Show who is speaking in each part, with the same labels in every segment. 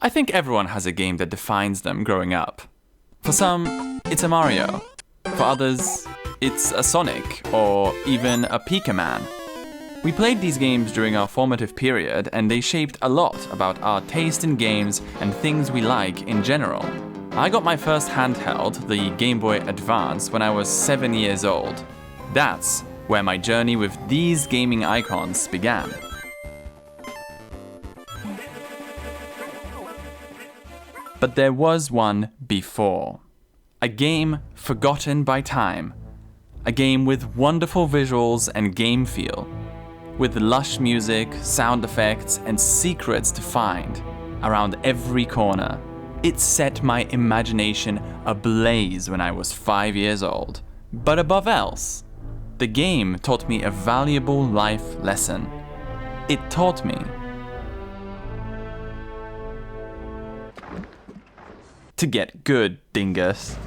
Speaker 1: I think everyone has a game that defines them growing up. For some, it's a Mario. For others, it's a Sonic, or even a pcagamen. We played these games during our formative period, and they shaped a lot about our taste in games and things we like in general. I got my first handheld, the Game Boy Advance, when I was 7 years old. That's where my journey with these gaming icons began. But there was one before. A game forgotten by time. A game with wonderful visuals and game feel. With lush music, sound effects, and secrets to find around every corner. It set my imagination ablaze when I was 5 years old. But above else, the game taught me a valuable life lesson. It taught me to get good, dingus.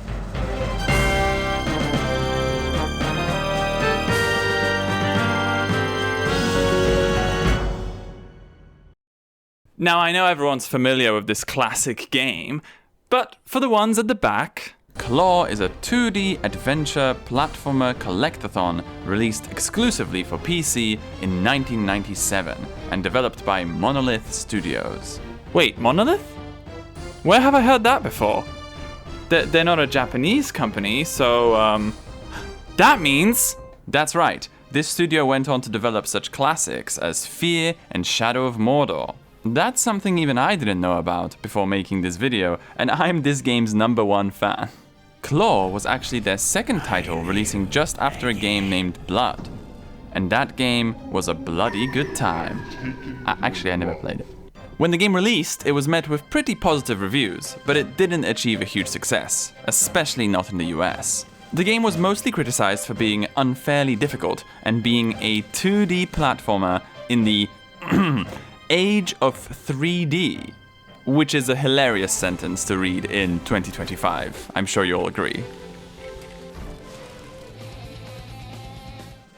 Speaker 1: Now I know everyone's familiar with this classic game, but for the ones at the back, Claw is a 2D adventure platformer collectathon released exclusively for PC in 1997 and developed by Monolith Studios. Wait, Monolith? Where have I heard that before? They're not a Japanese company, so that means... That's right, this studio went on to develop such classics as Fear and Shadow of Mordor. That's something even I didn't know about before making this video, and I'm this game's #1 fan. Claw was actually their second title, releasing just after a game named Blood. And that game was a bloody good time. Actually, I never played it. When the game released, it was met with pretty positive reviews, but it didn't achieve a huge success, especially not in the US. The game was mostly criticized for being unfairly difficult and being a 2D platformer in the age of 3D, which is a hilarious sentence to read in 2025. I'm sure you'll agree.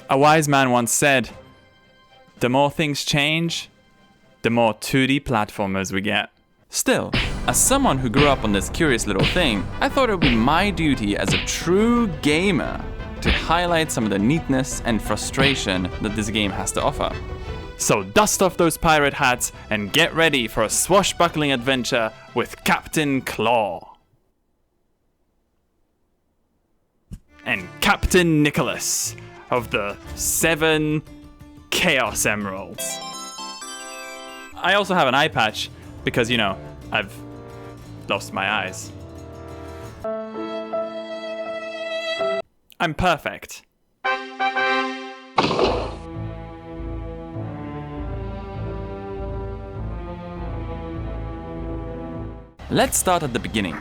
Speaker 1: A wise man once said, "The more things change, the more 2D platformers we get." Still, as someone who grew up on this curious little thing, I thought it would be my duty as a true gamer to highlight some of the neatness and frustration that this game has to offer. So dust off those pirate hats and get ready for a swashbuckling adventure with Captain Claw. And Captain Nicholas of the 7 Chaos Emeralds. I also have an eye patch because, you know, I've lost my eyes. I'm perfect. Let's start at the beginning.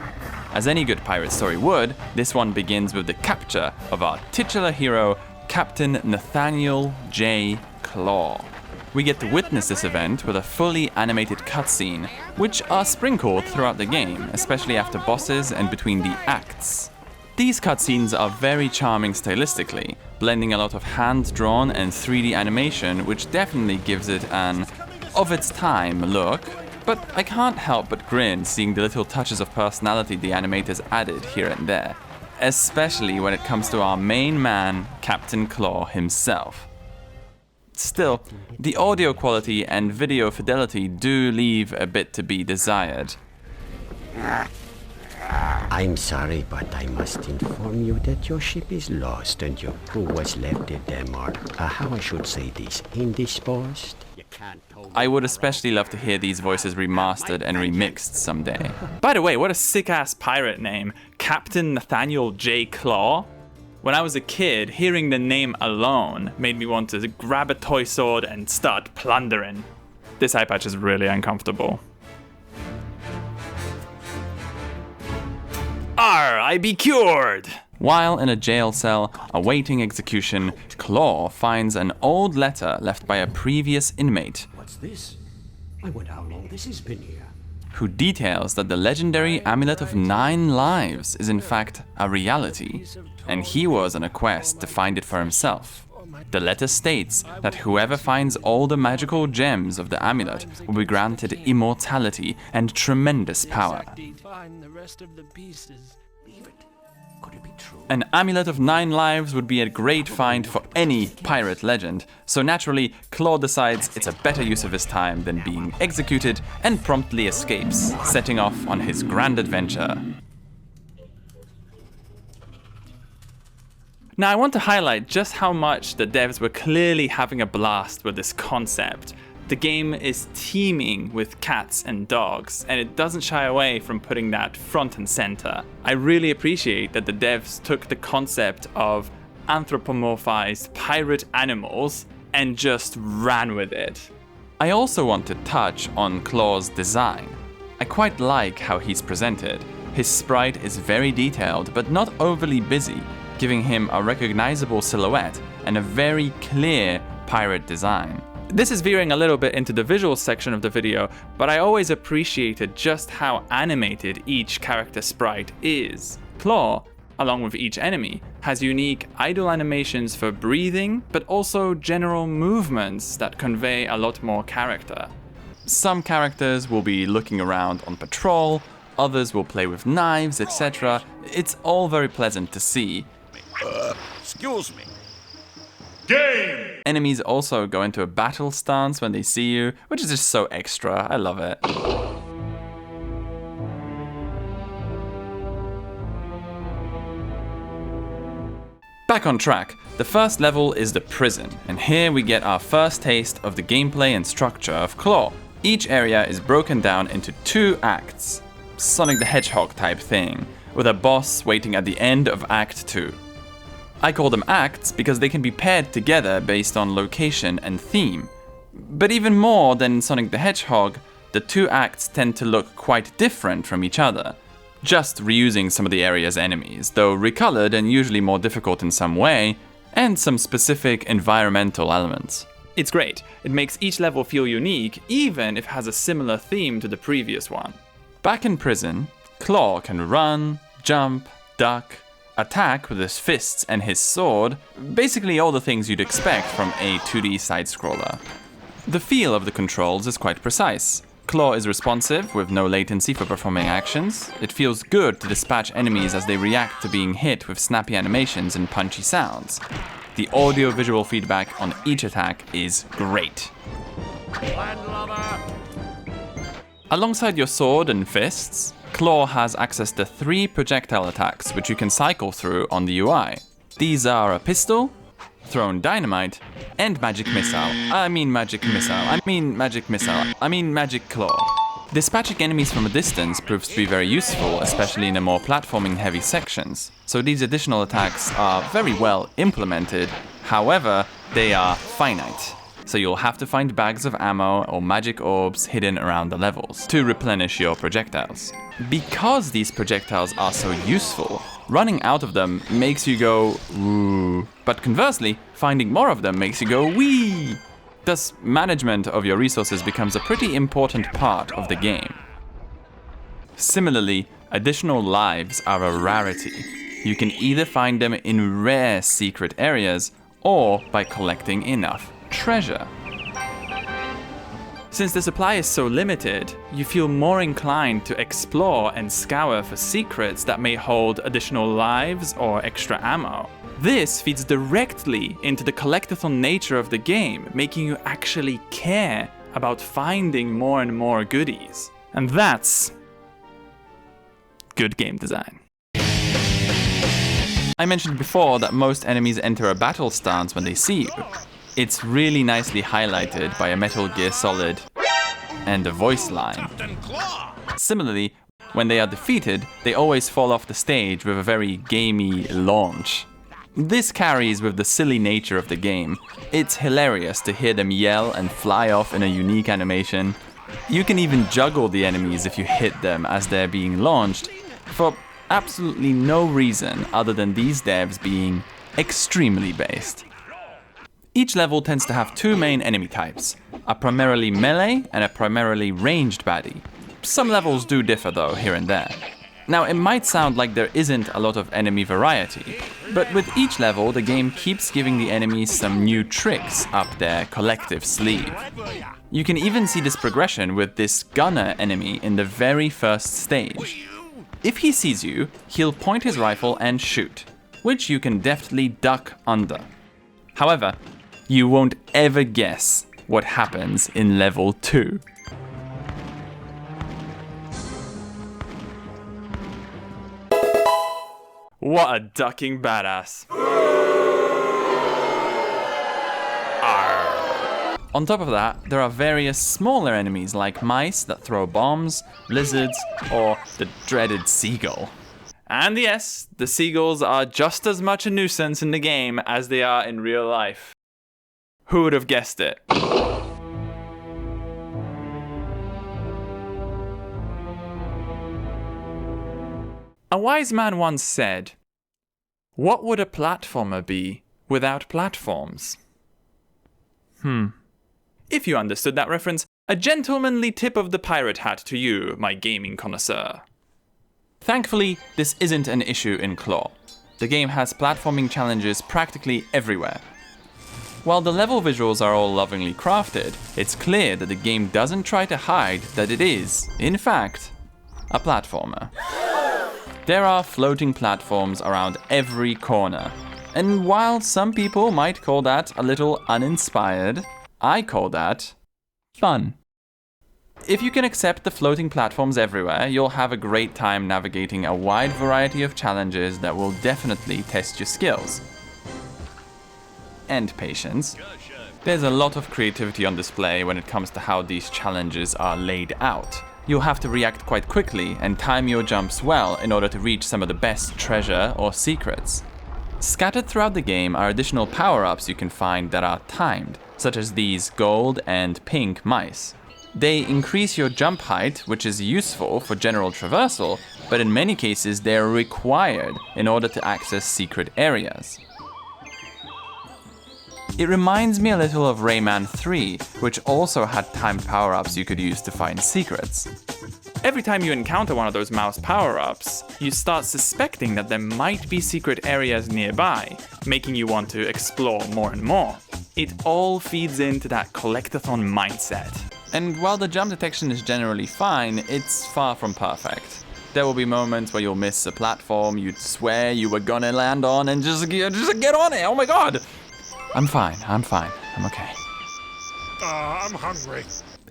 Speaker 1: As any good pirate story would, this one begins with the capture of our titular hero, Captain Nathaniel J. Claw. We get to witness this event with a fully animated cutscene, which are sprinkled throughout the game, especially after bosses and between the acts. These cutscenes are very charming stylistically, blending a lot of hand-drawn and 3D animation, which definitely gives it an of-its-time look. But I can't help but grin seeing the little touches of personality the animators added here and there, especially when it comes to our main man, Captain Claw himself. Still, the audio quality and video fidelity do leave a bit to be desired.
Speaker 2: I'm sorry, but I must inform you that your ship is lost and your crew was left at them are, how I should say this, indisposed.
Speaker 1: I would especially love to hear these voices remastered and remixed someday. By the way, what a sick-ass pirate name, Captain Nathaniel J. Claw. When I was a kid, hearing the name alone made me want to grab a toy sword and start plundering. This eye patch is really uncomfortable. Arr, I be cured! While in a jail cell awaiting execution, Claw finds an old letter left by a previous inmate.
Speaker 3: What's this? I wonder how long this has been here.
Speaker 1: Who details that the legendary Amulet of 9 Lives is in fact a reality, and he was on a quest to find it for himself. The letter states that whoever finds all the magical gems of the amulet will be granted immortality and tremendous power. An amulet of 9 lives would be a great find for any pirate legend, so naturally, Claw decides it's a better use of his time than being executed and promptly escapes, setting off on his grand adventure. Now I want to highlight just how much the devs were clearly having a blast with this concept. The game is teeming with cats and dogs, and it doesn't shy away from putting that front and center. I really appreciate that the devs took the concept of anthropomorphized pirate animals and just ran with it. I also want to touch on Claw's design. I quite like how he's presented. His sprite is very detailed, but not overly busy, giving him a recognizable silhouette and a very clear pirate design. This is veering a little bit into the visual section of the video, but I always appreciated just how animated each character sprite is. Claw, along with each enemy, has unique idle animations for breathing, but also general movements that convey a lot more character. Some characters will be looking around on patrol, others will play with knives, etc. It's all very pleasant to see.
Speaker 4: Excuse me.
Speaker 1: Game! Enemies also go into a battle stance when they see you, which is just so extra. I love it. Back on track, the first level is the prison, and here we get our first taste of the gameplay and structure of Claw. Each area is broken down into 2 acts, Sonic the Hedgehog type thing, with a boss waiting at the end of Act 2. I call them acts because they can be paired together based on location and theme. But even more than Sonic the Hedgehog, the 2 acts tend to look quite different from each other, just reusing some of the area's enemies, though recolored and usually more difficult in some way, and some specific environmental elements. It's great, it makes each level feel unique, even if it has a similar theme to the previous one. Back in prison, Claw can run, jump, duck, attack with his fists and his sword, basically all the things you'd expect from a 2D side-scroller. The feel of the controls is quite precise. Claw is responsive, with no latency for performing actions. It feels good to dispatch enemies as they react to being hit with snappy animations and punchy sounds. The audio-visual feedback on each attack is great. Alongside your sword and fists, Claw has access to 3 projectile attacks which you can cycle through on the UI. These are a pistol, thrown dynamite, and magic missile. I mean magic claw. Dispatching enemies from a distance proves to be very useful, especially in the more platforming heavy sections. So these additional attacks are very well implemented, however, they are finite. So you'll have to find bags of ammo or magic orbs hidden around the levels to replenish your projectiles. Because these projectiles are so useful, running out of them makes you go ooh, but conversely, finding more of them makes you go wee. Thus, management of your resources becomes a pretty important part of the game. Similarly, additional lives are a rarity. You can either find them in rare secret areas or by collecting enough treasure. Since the supply is so limited, you feel more inclined to explore and scour for secrets that may hold additional lives or extra ammo. This feeds directly into the collectathon nature of the game, making you actually care about finding more and more goodies. And that's good game design. I mentioned before that most enemies enter a battle stance when they see you. It's really nicely highlighted by a Metal Gear Solid and a voice line. Similarly, when they are defeated, they always fall off the stage with a very gamey launch. This carries with the silly nature of the game. It's hilarious to hear them yell and fly off in a unique animation. You can even juggle the enemies if you hit them as they're being launched, for absolutely no reason other than these devs being extremely based. Each level tends to have 2 main enemy types, a primarily melee and a primarily ranged baddie. Some levels do differ though, here and there. Now, it might sound like there isn't a lot of enemy variety, But with each level, the game keeps giving the enemies some new tricks up their collective sleeve. You can even see this progression with this gunner enemy in the very first stage. If he sees you, he'll point his rifle and shoot, which you can deftly duck under. However, you won't ever guess what happens in level 2. What a ducking badass. Arr. On top of that, there are various smaller enemies like mice that throw bombs, lizards, or the dreaded seagull. And yes, the seagulls are just as much a nuisance in the game as they are in real life. Who would have guessed it? A wise man once said, "What would a platformer be without platforms?" If you understood that reference, a gentlemanly tip of the pirate hat to you, my gaming connoisseur. Thankfully, this isn't an issue in Claw. The game has platforming challenges practically everywhere. While the level visuals are all lovingly crafted, it's clear that the game doesn't try to hide that it is, in fact, a platformer. There are floating platforms around every corner, and while some people might call that a little uninspired, I call that fun. If you can accept the floating platforms everywhere, you'll have a great time navigating a wide variety of challenges that will definitely test your skills. And patience. There's a lot of creativity on display when it comes to how these challenges are laid out. You'll have to react quite quickly and time your jumps well in order to reach some of the best treasure or secrets. Scattered throughout the game are additional power-ups you can find that are timed, such as these gold and pink mice. They increase your jump height, which is useful for general traversal, but in many cases they're required in order to access secret areas. It reminds me a little of Rayman 3, which also had timed power-ups you could use to find secrets. Every time you encounter one of those mouse power-ups, you start suspecting that there might be secret areas nearby, making you want to explore more and more. It all feeds into that collectathon mindset. And while the jump detection is generally fine, it's far from perfect. There will be moments where you'll miss a platform you'd swear you were gonna land on and just get on it, oh my god! I'm fine, I'm okay.
Speaker 4: I'm hungry.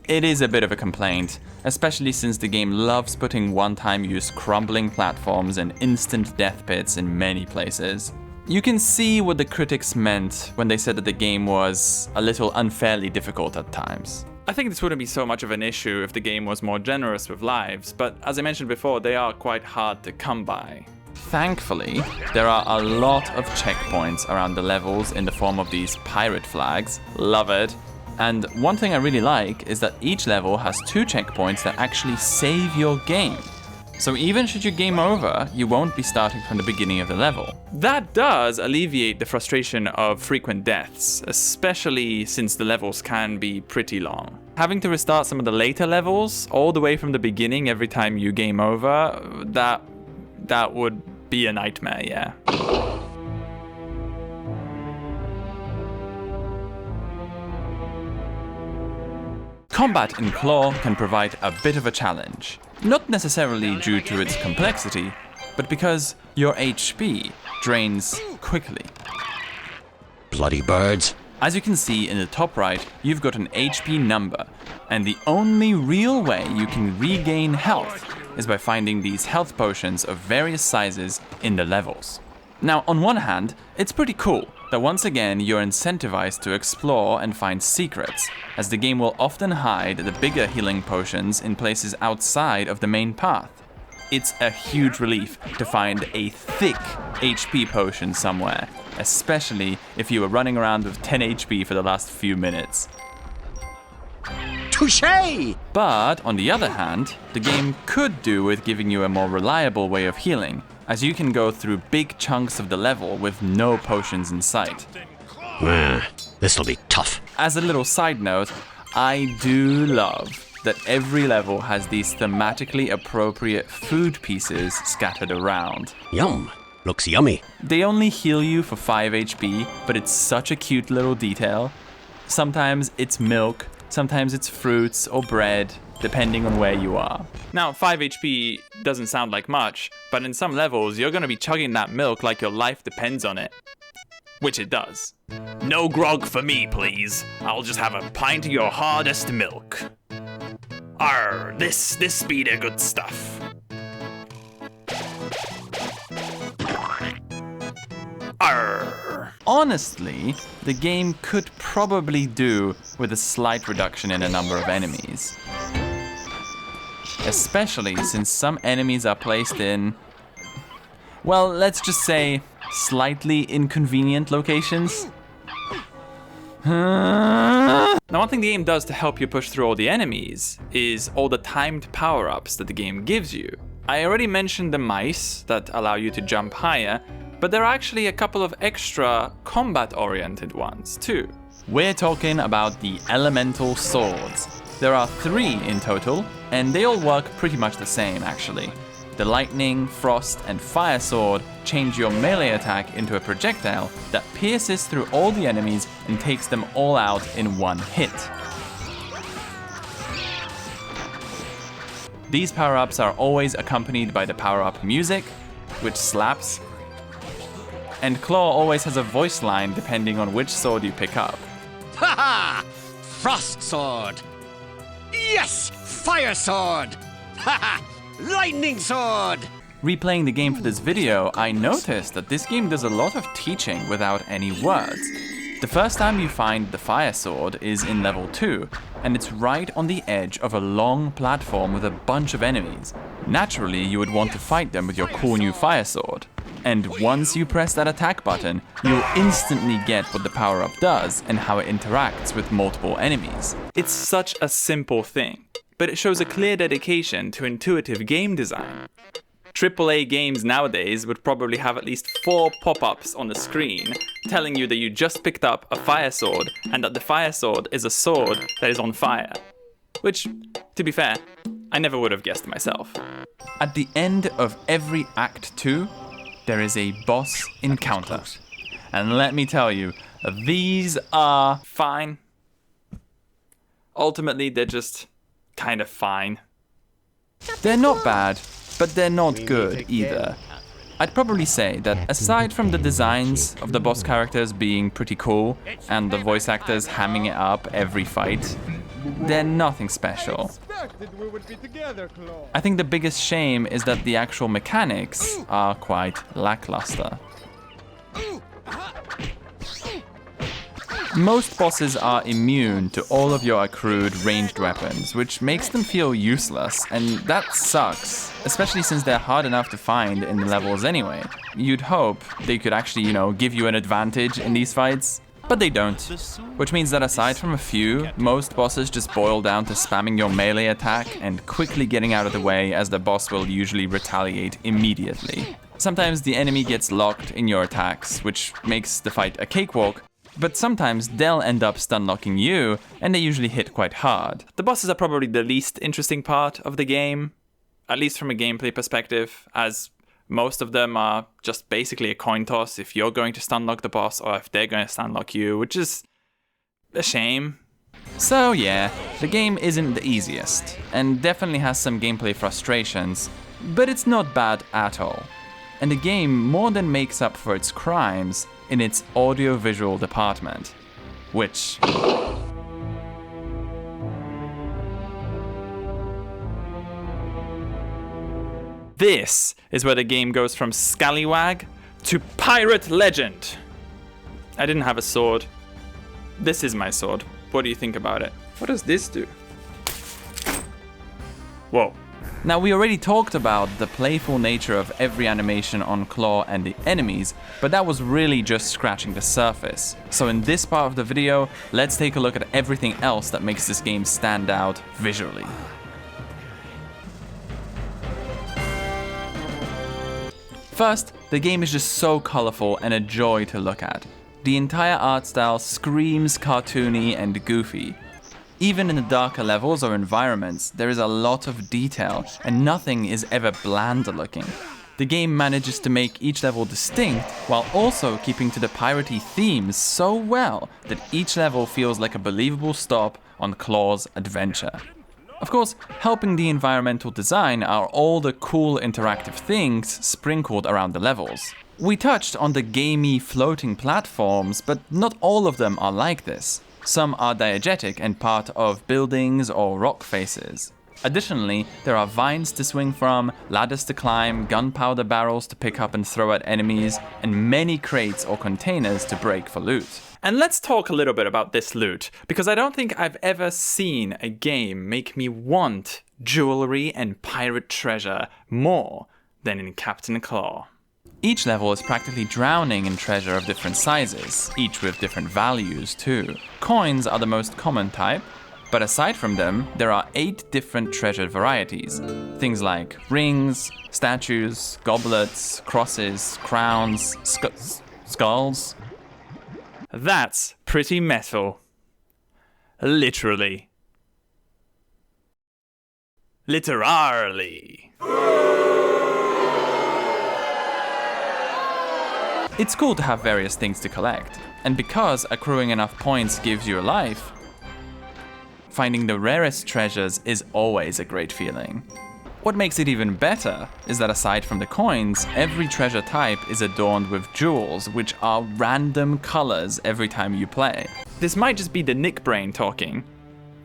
Speaker 1: It is a bit of a complaint, especially since the game loves putting one-time use crumbling platforms and instant death pits in many places. You can see what the critics meant when they said that the game was a little unfairly difficult at times. I think this wouldn't be so much of an issue if the game was more generous with lives, but as I mentioned before, they are quite hard to come by. Thankfully, there are a lot of checkpoints around the levels in the form of these pirate flags. Love it. And one thing I really like is that each level has 2 checkpoints that actually save your game. So even should you game over, you won't be starting from the beginning of the level. That does alleviate the frustration of frequent deaths, especially since the levels can be pretty long. Having to restart some of the later levels all the way from the beginning every time you game over, that would be a nightmare, yeah. Combat in Claw can provide a bit of a challenge. Not necessarily due to its complexity, but because your HP drains quickly.
Speaker 2: Bloody birds.
Speaker 1: As you can see in the top right, you've got an HP number, and the only real way you can regain health is by finding these health potions of various sizes in the levels. Now, on one hand, it's pretty cool that once again you're incentivized to explore and find secrets, as the game will often hide the bigger healing potions in places outside of the main path. It's a huge relief to find a thick HP potion somewhere, especially if you were running around with 10 HP for the last few minutes.
Speaker 2: Touché!
Speaker 1: But, on the other hand, the game could do with giving you a more reliable way of healing, as you can go through big chunks of the level with no potions in sight.
Speaker 2: This'll be tough.
Speaker 1: As a little side note, I do love that every level has these thematically appropriate food pieces scattered around.
Speaker 2: Yum. Looks yummy.
Speaker 1: They only heal you for 5 HP, but it's such a cute little detail. Sometimes it's milk, sometimes it's fruits or bread, depending on where you are. Now, 5 HP doesn't sound like much, but in some levels, you're gonna be chugging that milk like your life depends on it. Which it does. No grog for me, please. I'll just have a pint of your hardest milk. Arr, this be the good stuff. Arr. Honestly, the game could probably do with a slight reduction in the number of enemies. Especially since some enemies are placed in, well, let's just say, slightly inconvenient locations. Now, one thing the game does to help you push through all the enemies is all the timed power-ups that the game gives you. I already mentioned the mice that allow you to jump higher, but there are actually a couple of extra combat-oriented ones too. We're talking about the elemental swords. There are 3 in total, and they all work pretty much the same actually. The lightning, frost, and fire sword change your melee attack into a projectile that pierces through all the enemies and takes them all out in one hit. These power-ups are always accompanied by the power-up music, which slaps, and Claw always has a voice line depending on which sword you pick up.
Speaker 2: Ha ha! Frost sword! Yes! Fire sword! Ha ha! Lightning sword!
Speaker 1: Replaying the game for this video, I noticed that this game does a lot of teaching without any words. The first time you find the fire sword is in level 2, and it's right on the edge of a long platform with a bunch of enemies. Naturally, you would want to fight them with your cool new fire sword. And once you press that attack button, you'll instantly get what the power-up does and how it interacts with multiple enemies. It's such a simple thing, but it shows a clear dedication to intuitive game design. AAA games nowadays would probably have at least 4 pop-ups on the screen telling you that you just picked up a fire sword and that the fire sword is a sword that is on fire. Which, to be fair, I never would have guessed myself. At the end of every Act 2, there is a boss encounter. And let me tell you, these are fine. Ultimately, they're just kind of fine. They're not bad, but they're not good either. I'd probably say that aside from the designs of the boss characters being pretty cool and the voice actors hamming it up every fight, they're nothing special. I think the biggest shame is that the actual mechanics are quite lackluster. Most bosses are immune to all of your accrued ranged weapons, which makes them feel useless, and that sucks, especially since they're hard enough to find in the levels anyway. You'd hope they could actually, give you an advantage in these fights, but they don't. Which means that aside from a few, most bosses just boil down to spamming your melee attack and quickly getting out of the way, as the boss will usually retaliate immediately. Sometimes the enemy gets locked in your attacks, which makes the fight a cakewalk, but sometimes they'll end up stun-locking you, and they usually hit quite hard. The bosses are probably the least interesting part of the game, at least from a gameplay perspective, as most of them are just basically a coin toss if you're going to stun-lock the boss or if they're going to stun-lock you, which is a shame. So yeah, the game isn't the easiest, and definitely has some gameplay frustrations, but it's not bad at all. And the game more than makes up for its crimes in its audio-visual department, which... This is where the game goes from scallywag to pirate legend. I didn't have a sword. This is my sword. What do you think about it? What does this do? Whoa. Now, we already talked about the playful nature of every animation on Claw and the enemies, but that was really just scratching the surface. So in this part of the video, let's take a look at everything else that makes this game stand out visually. First, the game is just so colorful and a joy to look at. The entire art style screams cartoony and goofy. Even in the darker levels or environments, there is a lot of detail, and nothing is ever bland looking. The game manages to make each level distinct while also keeping to the piratey themes so well that each level feels like a believable stop on Claw's adventure. Of course, helping the environmental design are all the cool interactive things sprinkled around the levels. We touched on the gamey floating platforms, but not all of them are like this. Some are diegetic and part of buildings or rock faces. Additionally, there are vines to swing from, ladders to climb, gunpowder barrels to pick up and throw at enemies, and many crates or containers to break for loot. And let's talk a little bit about this loot, because I don't think I've ever seen a game make me want jewelry and pirate treasure more than in captainclaw. Each level is practically drowning in treasure of different sizes, each with different values too. Coins are the most common type, but aside from them, there are 8 different treasure varieties. Things like rings, statues, goblets, crosses, crowns, skulls. That's pretty metal. Literally. Literally. It's cool to have various things to collect, and because accruing enough points gives you a life, finding the rarest treasures is always a great feeling. What makes it even better is that aside from the coins, every treasure type is adorned with jewels, which are random colors every time you play. This might just be the Nick brain talking,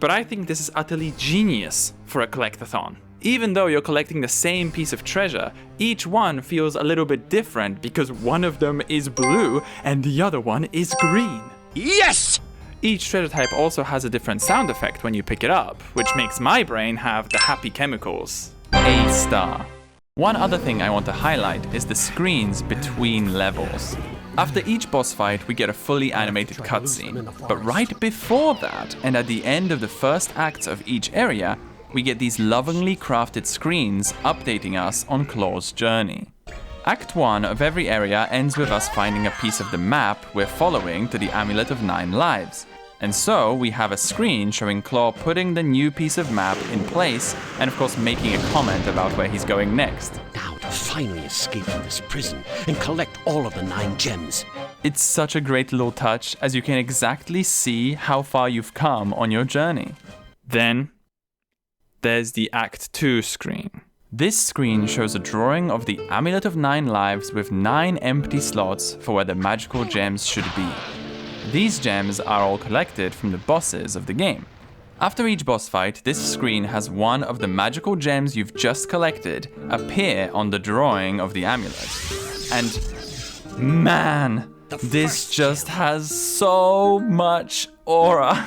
Speaker 1: but I think this is utterly genius for a collectathon. Even though you're collecting the same piece of treasure, each one feels a little bit different because one of them is blue and the other one is green.
Speaker 2: Yes!
Speaker 1: Each treasure type also has a different sound effect when you pick it up, which makes my brain have the happy chemicals. A-star. One other thing I want to highlight is the screens between levels. After each boss fight, we get a fully animated cutscene, but right before that, and at the end of the first acts of each area, we get these lovingly crafted screens updating us on Claw's journey. Act 1 of every area ends with us finding a piece of the map we're following to the Amulet of 9 Lives. And so we have a screen showing Claw putting the new piece of map in place and of course making a comment about where he's going next.
Speaker 3: Now to finally escape from this prison and collect all of the 9 gems.
Speaker 1: It's such a great little touch as you can exactly see how far you've come on your journey. Then there's the Act 2 screen. This screen shows a drawing of the Amulet of 9 Lives with 9 empty slots for where the magical gems should be. These gems are all collected from the bosses of the game. After each boss fight, this screen has one of the magical gems you've just collected appear on the drawing of the amulet. And man, this just has so much aura.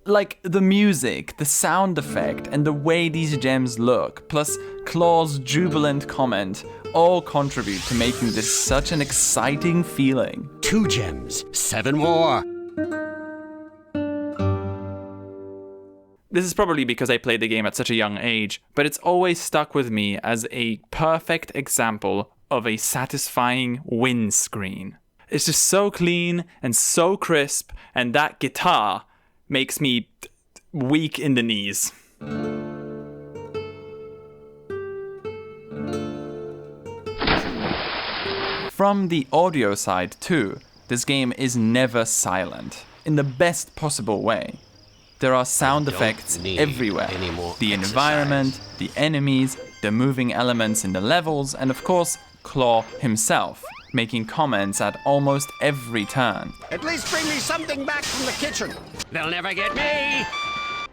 Speaker 1: Like the music, the sound effect, and the way these gems look, plus Claw's jubilant comment, all contribute to making this such an exciting feeling.
Speaker 3: 2 gems, 7 more.
Speaker 1: This is probably because I played the game at such a young age, but it's always stuck with me as a perfect example of a satisfying win screen. It's just so clean and so crisp, and that guitar makes me weak in the knees. From the audio side too, this game is never silent, in the best possible way. There are sound effects everywhere. The environment, the enemies, the moving elements in the levels, and of course, Claw himself, making comments at almost every turn.
Speaker 3: At least bring me something back from the kitchen. They'll never get me.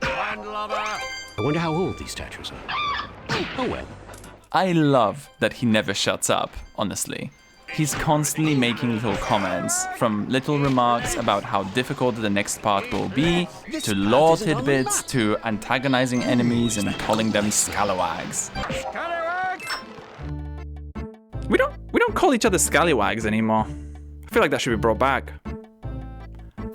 Speaker 3: Landlubber. I wonder how old these statues are. Oh well.
Speaker 1: I love that he never shuts up, honestly. He's constantly making little comments, from little remarks about how difficult the next part will be, to lore tidbits, to antagonizing enemies and calling them scalawags. We don't call each other scallywags anymore. I feel like that should be brought back.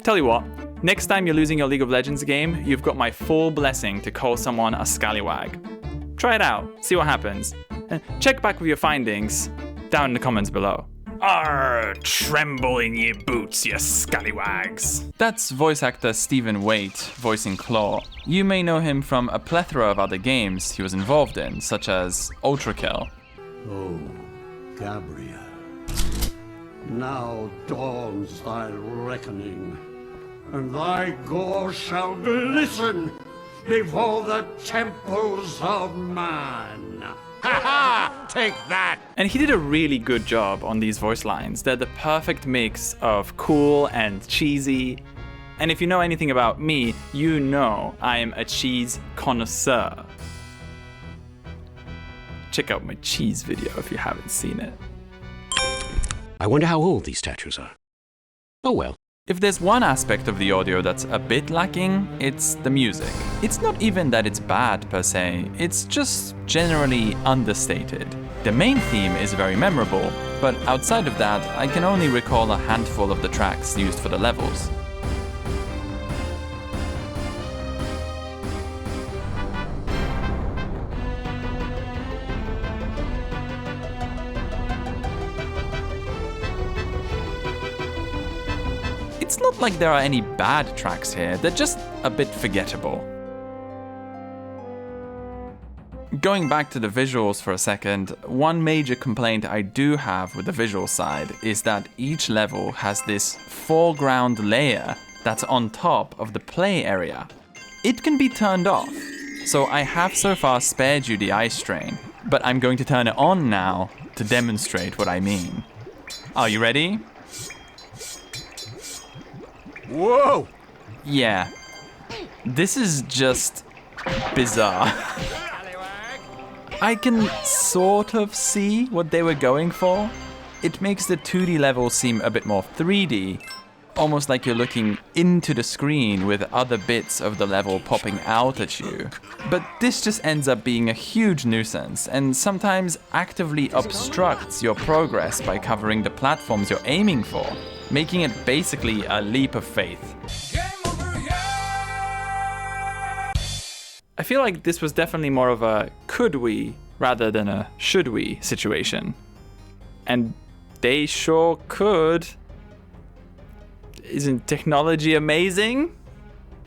Speaker 1: Tell you what, next time you're losing your League of Legends game, you've got my full blessing to call someone a scallywag. Try it out, see what happens, and check back with your findings down in the comments below. Arr, tremble in ye boots, ye scallywags. That's voice actor Stephen Waite, voicing Claw. You may know him from a plethora of other games he was involved in, such as Ultrakill.
Speaker 5: Oh, Gabriel. Now dawns thy reckoning, and thy gore shall glisten before the temples of man.
Speaker 3: Ha ha! Take that!
Speaker 1: And he did a really good job on these voice lines. They're the perfect mix of cool and cheesy. And if you know anything about me, you know I am a cheese connoisseur. Check out my cheese video if you haven't seen it.
Speaker 3: I wonder how old these statues are. Oh well.
Speaker 1: If there's one aspect of the audio that's a bit lacking, it's the music. It's not even that it's bad per se, it's just generally understated. The main theme is very memorable, but outside of that, I can only recall a handful of the tracks used for the levels. It's not like there are any bad tracks here, they're just a bit forgettable. Going back to the visuals for a second, one major complaint I do have with the visual side is that each level has this foreground layer that's on top of the play area. It can be turned off, so I have so far spared you the eye strain, but I'm going to turn it on now to demonstrate what I mean. Are you ready?
Speaker 3: Whoa!
Speaker 1: Yeah. This is just bizarre. I can sort of see what they were going for. It makes the 2D level seem a bit more 3D, almost like you're looking into the screen with other bits of the level popping out at you. But this just ends up being a huge nuisance and sometimes actively obstructs your progress by covering the platforms you're aiming for, making it basically a leap of faith. I feel like this was definitely more of a could we rather than a should we situation. And they sure could. Isn't technology amazing?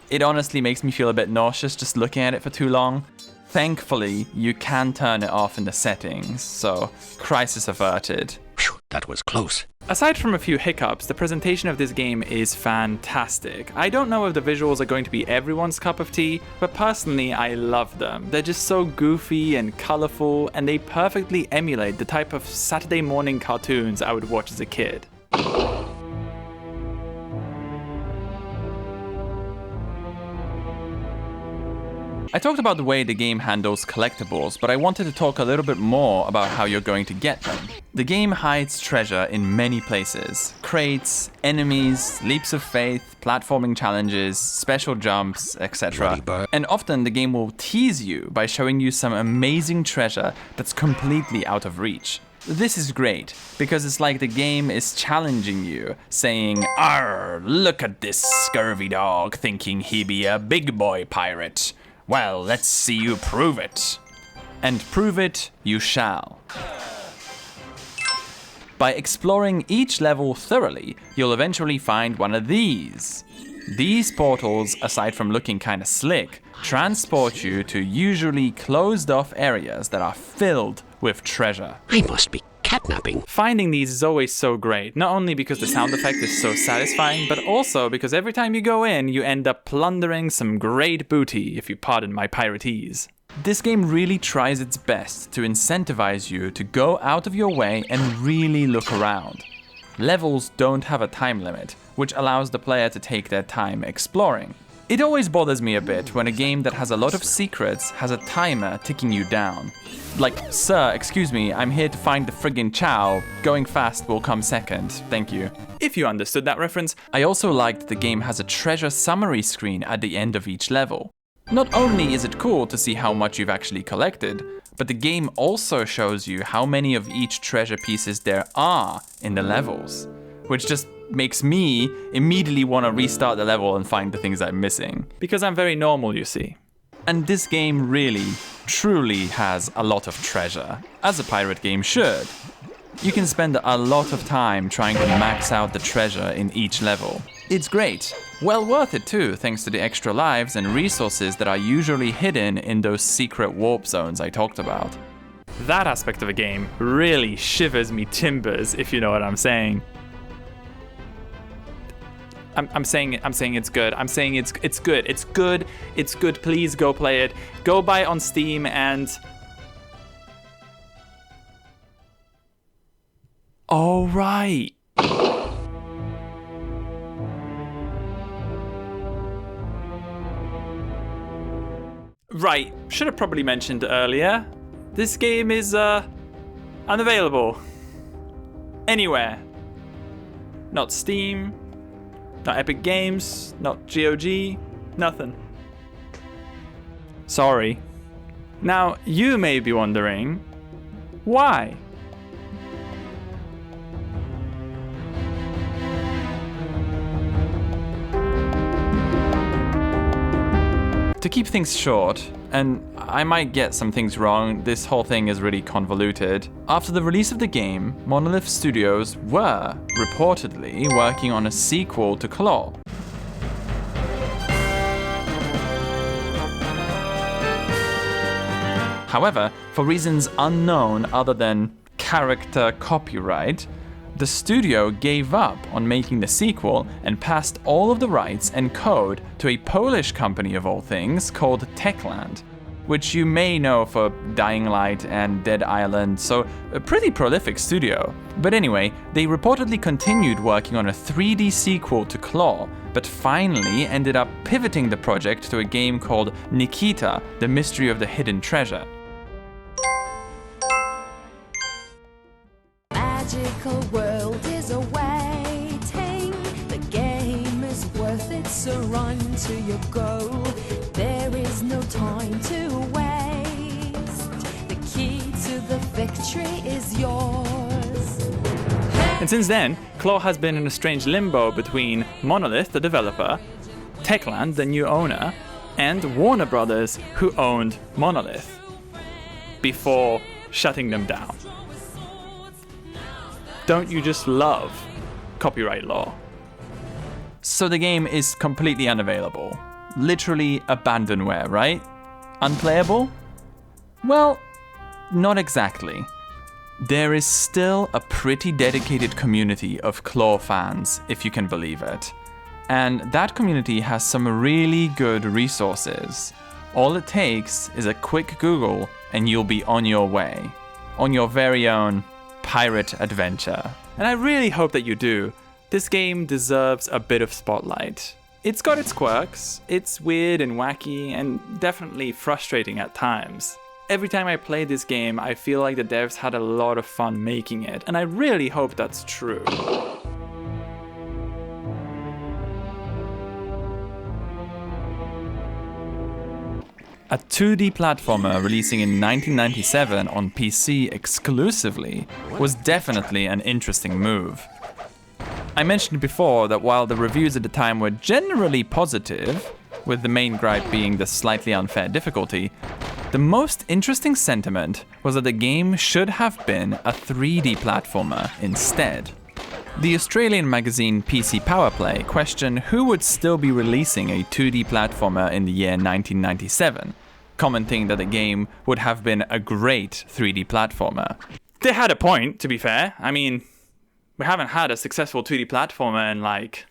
Speaker 1: It honestly makes me feel a bit nauseous just looking at it for too long. Thankfully, you can turn it off in the settings, so crisis averted.
Speaker 3: Phew, that was close.
Speaker 1: Aside from a few hiccups, the presentation of this game is fantastic. I don't know if the visuals are going to be everyone's cup of tea, but personally I love them. They're just so goofy and colorful, and they perfectly emulate the type of Saturday morning cartoons I would watch as a kid. I talked about the way the game handles collectibles, but I wanted to talk a little bit more about how you're going to get them. The game hides treasure in many places. Crates, enemies, leaps of faith, platforming challenges, special jumps, etc. And often the game will tease you by showing you some amazing treasure that's completely out of reach. This is great, because it's like the game is challenging you, saying, "Arr, look at this scurvy dog thinking he be a big boy pirate. Well, let's see you prove it." And prove it you shall. By exploring each level thoroughly, you'll eventually find one of these. These portals, aside from looking kinda slick, transport you to usually closed off areas that are filled with treasure.
Speaker 3: I must be catnapping.
Speaker 1: Finding these is always so great, not only because the sound effect is so satisfying, but also because every time you go in, you end up plundering some great booty, if you pardon my piratese. This game really tries its best to incentivize you to go out of your way and really look around. Levels don't have a time limit, which allows the player to take their time exploring. It always bothers me a bit when a game that has a lot of secrets has a timer ticking you down. Like, sir, excuse me, I'm here to find the friggin' chow. Going fast will come second, thank you. If you understood that reference, I also liked the game has a treasure summary screen at the end of each level. Not only is it cool to see how much you've actually collected, but the game also shows you how many of each treasure pieces there are in the levels, which just makes me immediately want to restart the level and find the things I'm missing. Because I'm very normal, you see. And this game really, truly has a lot of treasure, as a pirate game should. You can spend a lot of time trying to max out the treasure in each level. It's great. Well worth it too, thanks to the extra lives and resources that are usually hidden in those secret warp zones I talked about. That aspect of a game really shivers me timbers, if you know what I'm saying. I'm saying it's good. I'm saying it's good. It's good. It's good. Please go play it. Go buy it on Steam and... Oh, right. Right, should have probably mentioned earlier. This game is unavailable. Anywhere. Not Steam, not Epic Games, not GOG, nothing. Sorry. Now, you may be wondering, why? To keep things short, and I might get some things wrong, this whole thing is really convoluted. After the release of the game, Monolith Studios were reportedly working on a sequel to Claw. However, for reasons unknown other than character copyright, the studio gave up on making the sequel and passed all of the rights and code to a Polish company of all things called Techland, which you may know for Dying Light and Dead Island, so a pretty prolific studio. But anyway, they reportedly continued working on a 3D sequel to Claw, but finally ended up pivoting the project to a game called Nikita, The Mystery of the Hidden Treasure.
Speaker 6: Magical world is awaiting. The game is worth it, so run to your goal. There is no time to waste. The key to the victory is yours.
Speaker 1: And since then, Claw has been in a strange limbo between Monolith, the developer, Techland, the new owner, and Warner Brothers, who owned Monolith, before shutting them down. Don't you just love copyright law? So the game is completely unavailable. Literally abandonware, right? Unplayable? Well, not exactly. There is still a pretty dedicated community of Claw fans, if you can believe it. And that community has some really good resources. All it takes is a quick Google and you'll be on your way. On your very own pirate adventure. And I really hope that you do. This game deserves a bit of spotlight. It's got its quirks, it's weird and wacky and definitely frustrating at times. Every time I play this game, I feel like the devs had a lot of fun making it, and I really hope that's true. A 2D platformer releasing in 1997 on PC exclusively was definitely an interesting move. I mentioned before that while the reviews at the time were generally positive, with the main gripe being the slightly unfair difficulty, the most interesting sentiment was that the game should have been a 3D platformer instead. The Australian magazine PC Powerplay questioned who would still be releasing a 2D platformer in the year 1997, commenting that the game would have been a great 3D platformer. They had a point, to be fair. I mean, we haven't had a successful 2D platformer in like...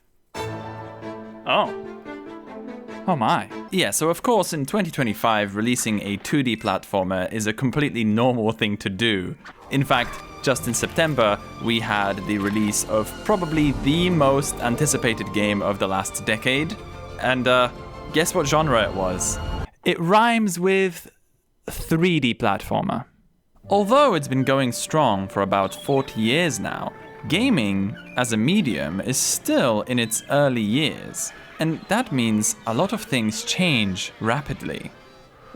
Speaker 1: Oh my. Yeah, so of course in 2025 releasing a 2D platformer is a completely normal thing to do. In fact, just in September, we had the release of probably the most anticipated game of the last decade. And guess what genre it was? It rhymes with 3D platformer. Although it's been going strong for about 40 years now, gaming as a medium is still in its early years. And that means a lot of things change rapidly.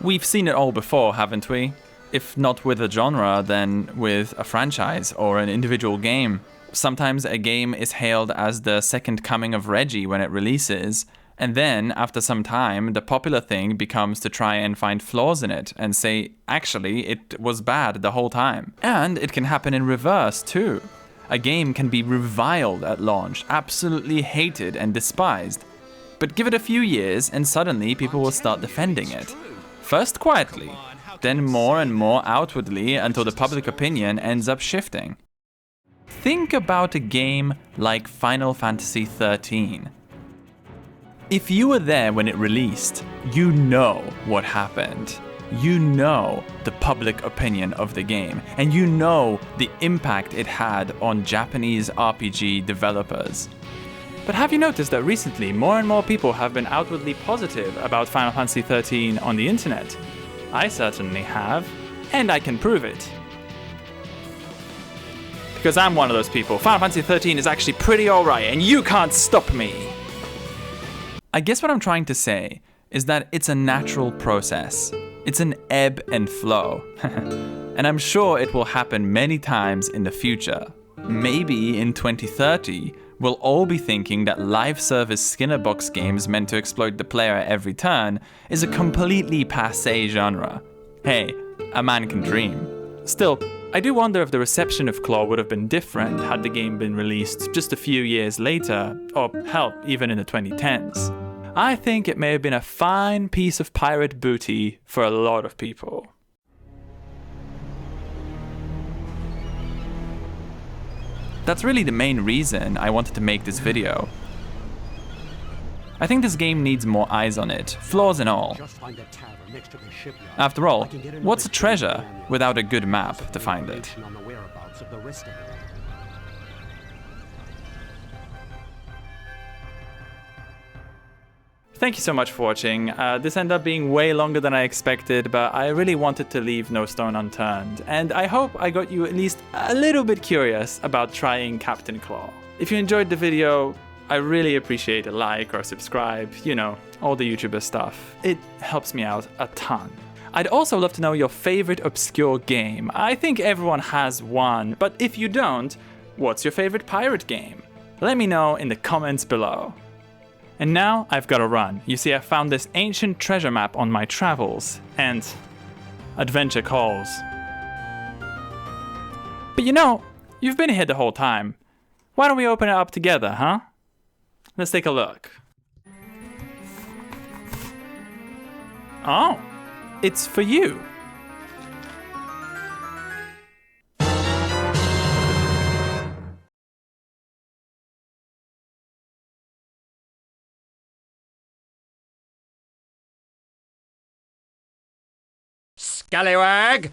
Speaker 1: We've seen it all before, haven't we? If not with a genre, then with a franchise or an individual game. Sometimes a game is hailed as the second coming of Reggie when it releases, And then, after some time, the popular thing becomes to try and find flaws in it and say, actually, it was bad the whole time. And it can happen in reverse, too. A game can be reviled at launch, absolutely hated and despised. But give it a few years and suddenly people will start defending it. First quietly, then more and more outwardly until the public opinion ends up shifting. Think about a game like Final Fantasy XIII. If you were there when it released, you know what happened. You know the public opinion of the game, and you know the impact it had on Japanese RPG developers. But have you noticed that recently more and more people have been outwardly positive about Final Fantasy XIII on the internet? I certainly have, and I can prove it. Because I'm one of those people. Final Fantasy XIII is actually pretty alright, and you can't stop me! I guess what I'm trying to say is that it's a natural process. It's an ebb and flow. And I'm sure it will happen many times in the future. Maybe in 2030, we'll all be thinking that live service Skinner box games meant to exploit the player at every turn is a completely passé genre. Hey, a man can dream. Still, I do wonder if the reception of Claw would have been different had the game been released just a few years later, or hell, even in the 2010s. I think it may have been a fine piece of pirate booty for a lot of people. That's really the main reason I wanted to make this video. I think this game needs more eyes on it, flaws and all. After all, what's a treasure without a good map to find it? Thank you so much for watching. This ended up being way longer than I expected, but I really wanted to leave no stone unturned. And I hope I got you at least a little bit curious about trying Captain Claw. If you enjoyed the video, I really appreciate a like or a subscribe, you know, all the YouTuber stuff. It helps me out a ton. I'd also love to know your favorite obscure game. I think everyone has one, but if you don't, what's your favorite pirate game? Let me know in the comments below. And now I've got to run. You see, I found this ancient treasure map on my travels, and adventure calls. But you know, you've been here the whole time. Why don't we open it up together, huh? Let's take a look. Oh, it's for you.
Speaker 3: Scallywag!